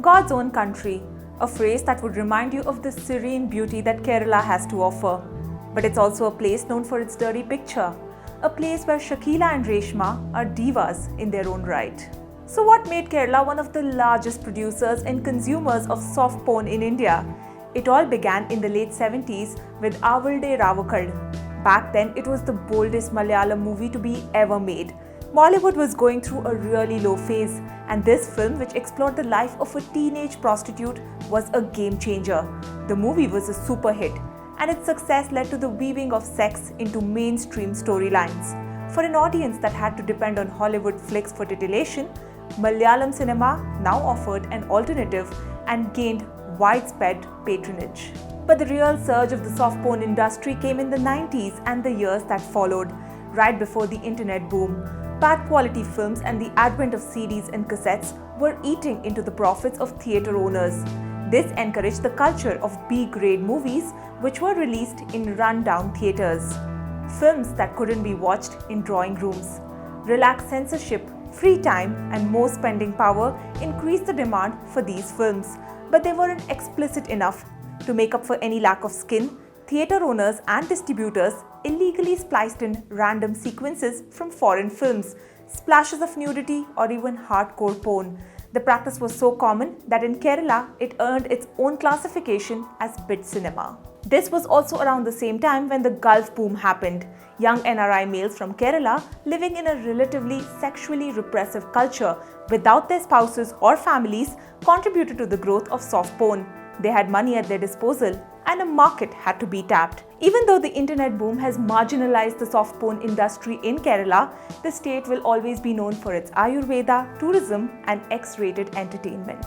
God's own country, a phrase that would remind you of the serene beauty that Kerala has to offer. But it's also a place known for its dirty picture, a place where Shakeela and Reshma are divas in their own right. So what made Kerala one of the largest producers and consumers of soft porn in India? It all began in the late 70s with Avalde Ravakad. Back then, it was the boldest Malayalam movie to be ever made. Bollywood was going through a really low phase, and this film, which explored the life of a teenage prostitute, was a game changer. The movie was a super hit, and its success led to the weaving of sex into mainstream storylines. For an audience that had to depend on Hollywood flicks for titillation, Malayalam cinema now offered an alternative and gained widespread patronage. But the real surge of the soft porn industry came in the 90s and the years that followed, right before the internet boom. Bad quality films and the advent of CDs and cassettes were eating into the profits of theatre owners. This encouraged the culture of B-grade movies, which were released in run-down theatres. Films that couldn't be watched in drawing rooms. Relaxed censorship, free time, and more spending power increased the demand for these films. But they weren't explicit enough. To make up for any lack of skin, theatre owners and distributors illegally spliced in random sequences from foreign films, splashes of nudity, or even hardcore porn. The practice was so common that in Kerala, it earned its own classification as bid cinema. This was also around the same time when the Gulf boom happened. Young NRI males from Kerala, living in a relatively sexually repressive culture without their spouses or families, contributed to the growth of soft porn. They had money at their disposal, and a market had to be tapped. Even though the internet boom has marginalized the soft porn industry in Kerala, the state will always be known for its Ayurveda, tourism, and X-rated entertainment.